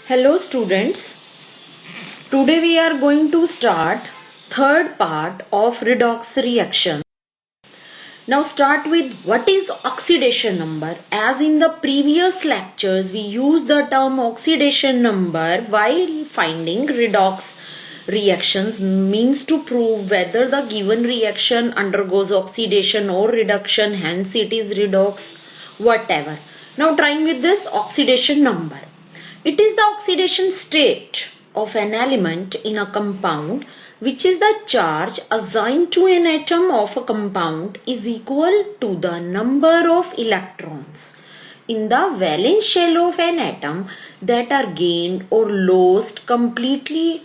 Hello students, today we are going to start third part of redox reaction. Now start with what is oxidation number. As in the previous lectures we used the term oxidation number while finding redox reactions, means to prove whether the given reaction undergoes oxidation or reduction, hence it is redox, whatever. Now trying with this oxidation number. It is the oxidation state of an element in a compound which is the charge assigned to an atom of a compound is equal to the number of electrons in the valence shell of an atom that are gained or lost completely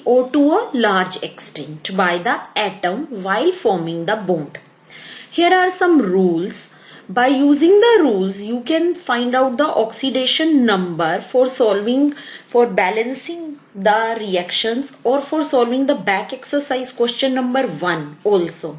or to a large extent by the atom while forming the bond. Here are some rules. By using the rules, you can find out the oxidation number for balancing the reactions, or for solving the back exercise question number 1 also.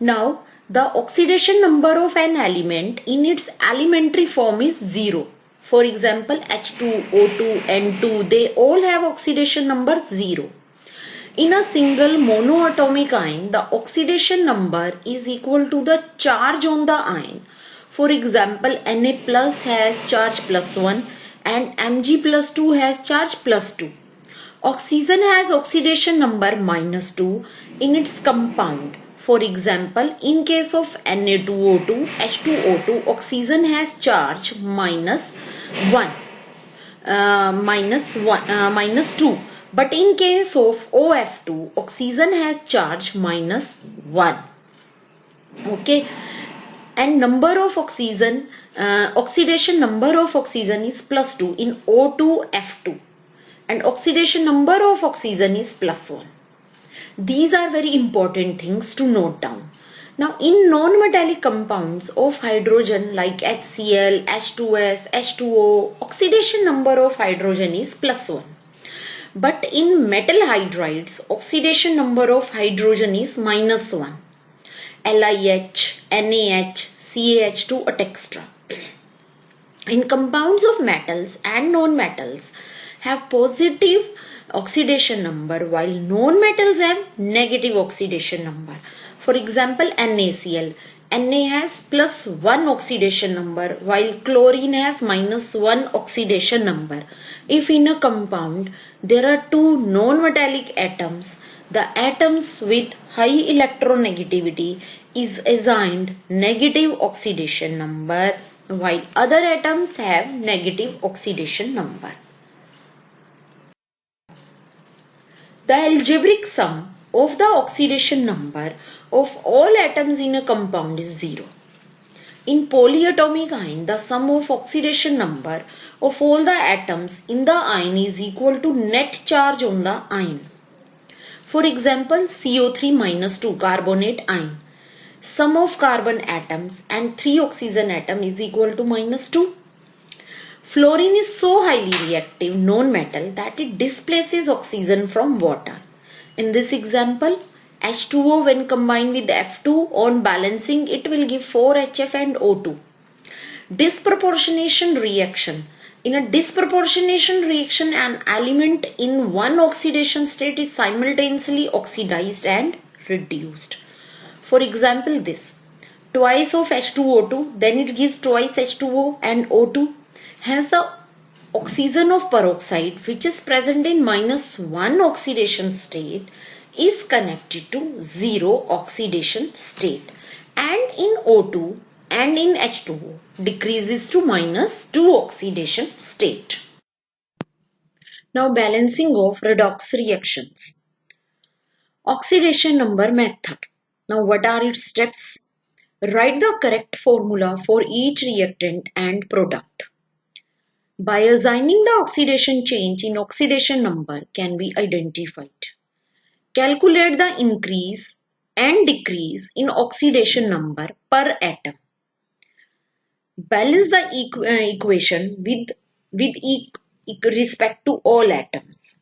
Now, the oxidation number of an element in its elementary form is 0. For example, H2, O2, N2, they all have oxidation number 0. In a single monoatomic ion, the oxidation number is equal to the charge on the ion. For example, Na plus has charge plus 1 and Mg plus 2 has charge plus 2. Oxygen has oxidation number minus 2 in its compound. For example, in case of Na2O2, H2O2, oxygen has charge minus 2. But in case of OF2, oxygen has charge minus 1. Okay. And oxidation number of oxygen is plus 2 in O2F2. And oxidation number of oxygen is plus 1. These are very important things to note down. Now, in non-metallic compounds of hydrogen like HCl, H2S, H2O, oxidation number of hydrogen is plus 1. But in metal hydrides, oxidation number of hydrogen is minus 1. LiH, NaH, CaH2, etc. In compounds of metals and non-metals have positive oxidation number, while non-metals have negative oxidation number. For example, NaCl. Na has plus 1 oxidation number while chlorine has minus 1 oxidation number. If in a compound there are two non-metallic atoms, the atoms with high electronegativity is assigned negative oxidation number while other atoms have negative oxidation number. The algebraic sum of the oxidation number of all atoms in a compound is 0. In polyatomic ion, the sum of oxidation number of all the atoms in the ion is equal to net charge on the ion. For example, CO3 minus 2 carbonate ion. Sum of carbon atoms and 3 oxygen atom is equal to minus 2. Fluorine is so highly reactive non-metal that it displaces oxygen from water. In this example, H2O when combined with F2 on balancing, it will give 4HF and O2. Disproportionation reaction. In a disproportionation reaction, an element in one oxidation state is simultaneously oxidized and reduced. For example, this. Twice of H2O2, then it gives twice H2O and O2. Hence the oxygen of peroxide, which is present in minus 1 oxidation state, is connected to 0 oxidation state, and in O2 and in H2O decreases to minus 2 oxidation state. Now balancing of redox reactions. Oxidation number method. Now what are its steps? Write the correct formula for each reactant and product. By assigning the oxidation change in oxidation number can be identified. Calculate the increase and decrease in oxidation number per atom. Balance the equation with respect to all atoms.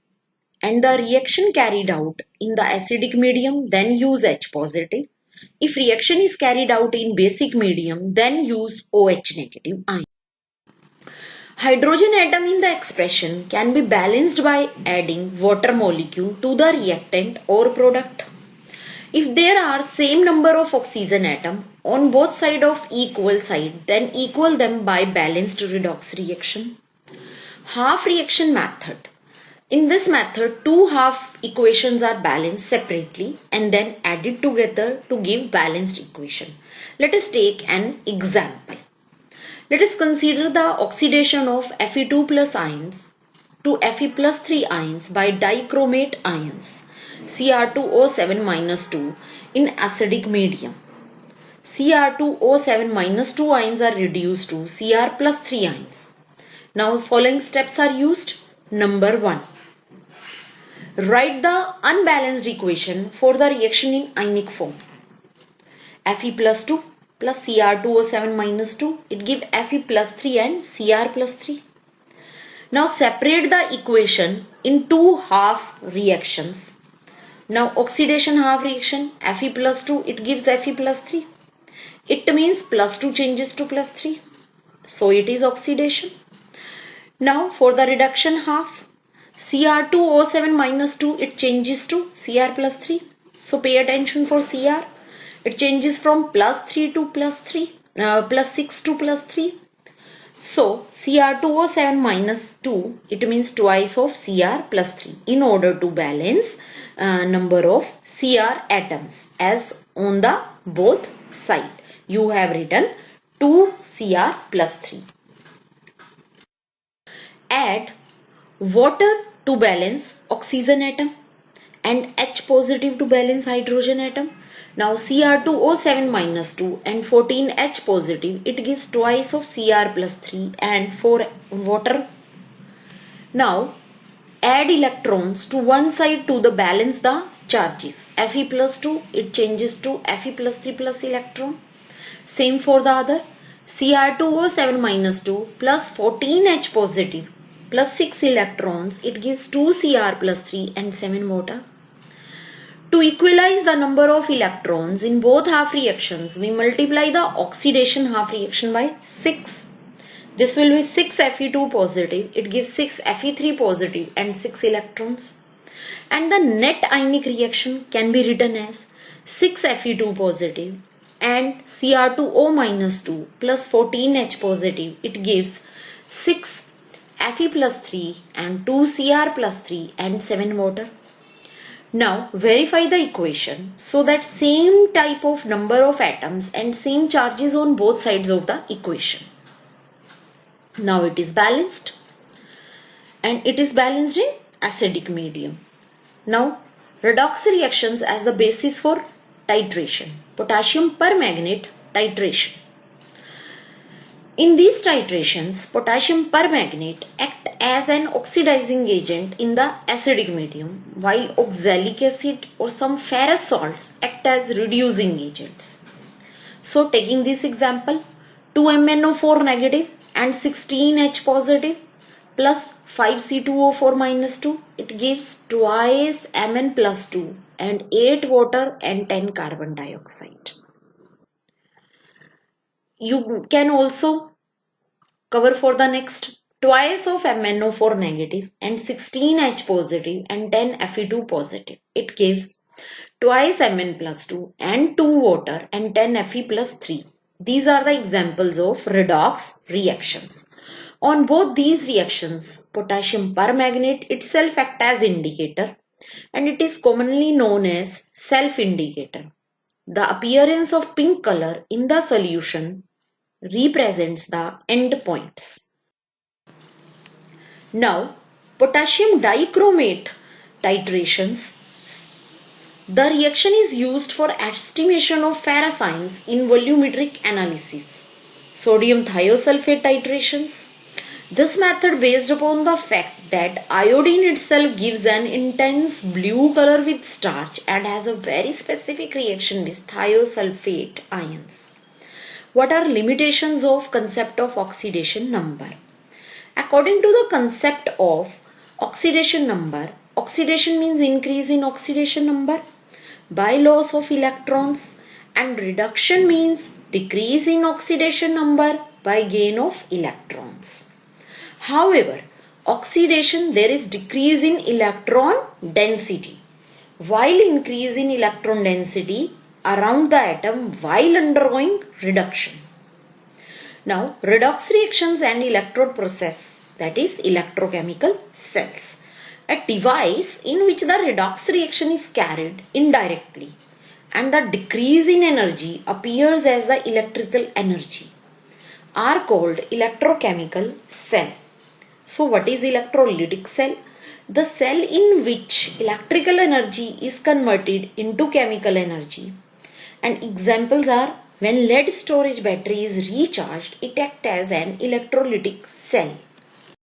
And the reaction carried out in the acidic medium, then use H positive. If reaction is carried out in basic medium, then use OH negative ion. Hydrogen atom in the expression can be balanced by adding water molecule to the reactant or product. If there are same number of oxygen atom on both sides of equal side, then equal them by balanced redox reaction. Half reaction method. In this method, two half equations are balanced separately and then added together to give balanced equation. Let us take an example. Let us consider the oxidation of Fe2 plus ions to Fe plus 3 ions by dichromate ions Cr2O7 minus 2 in acidic medium. Cr2O7 minus 2 ions are reduced to Cr plus 3 ions. Now following steps are used. Number 1. Write the unbalanced equation for the reaction in ionic form. Fe plus 2 plus Cr2O7 minus 2, it gives Fe plus 3 and Cr plus 3. Now separate the equation in two half reactions. Now oxidation half reaction, Fe plus 2, it gives Fe plus 3. It means plus 2 changes to plus 3. So it is oxidation. Now for the reduction half, Cr2O7 minus 2, it changes to Cr plus 3. So pay attention for Cr. It changes from plus 3 to plus 3, plus 6 to plus 3. So Cr2O7 minus 2, it means twice of Cr plus 3 in order to balance number of Cr atoms as on the both side. You have written 2 Cr plus 3. Add water to balance oxygen atom and H positive to balance hydrogen atom. Now Cr2O7 minus 2 and 14H positive, it gives twice of Cr plus 3 and 4 water. Now add electrons to one side to the balance the charges. Fe plus 2, it changes to Fe plus 3 plus electron. Same for the other. Cr2O7 minus 2 plus 14H positive plus 6 electrons, it gives 2 Cr plus 3 and 7 water. To equalize the number of electrons in both half reactions, we multiply the oxidation half reaction by 6. This will be 6 Fe2 positive, it gives 6 Fe3 positive and 6 electrons. And the net ionic reaction can be written as 6 Fe2 positive and Cr2O minus 2 plus 14H positive, it gives 6 Fe plus 3 and 2 Cr plus 3 and 7 water. Now verify the equation so that same type of number of atoms and same charges on both sides of the equation. Now it is balanced and it is balanced in acidic medium. Now redox reactions as the basis for titration. Potassium permanganate titration. In these titrations, potassium permanganate act as an oxidizing agent in the acidic medium, while oxalic acid or some ferrous salts act as reducing agents. So taking this example, 2MnO4 negative and 16H positive plus 5C2O4 minus 2, it gives twice Mn plus 2 and 8 water and 10 carbon dioxide. You can also cover for the next twice of MnO4 negative and 16H positive and 10 Fe2 positive. It gives twice Mn plus 2 and 2 water and 10 Fe plus 3. These are the examples of redox reactions. On both these reactions, potassium permanganate itself acts as indicator and it is commonly known as self-indicator. The appearance of pink color in the solution represents the end points. Now, potassium dichromate titrations. The reaction is used for estimation of ferrous ions in volumetric analysis. Sodium thiosulfate titrations. This method based upon the fact that iodine itself gives an intense blue color with starch and has a very specific reaction with thiosulfate ions. What are limitations of concept of oxidation number? According to the concept of oxidation number, oxidation means increase in oxidation number by loss of electrons and reduction means decrease in oxidation number by gain of electrons. However, oxidation, there is decrease in electron density, while increase in electron density around the atom while undergoing reduction. Now, redox reactions and electrode process, that is electrochemical cells, a device in which the redox reaction is carried indirectly and the decrease in energy appears as the electrical energy, are called electrochemical cell. So what is electrolytic cell? The cell in which electrical energy is converted into chemical energy. And examples are, when lead storage battery is recharged, it acts as an electrolytic cell.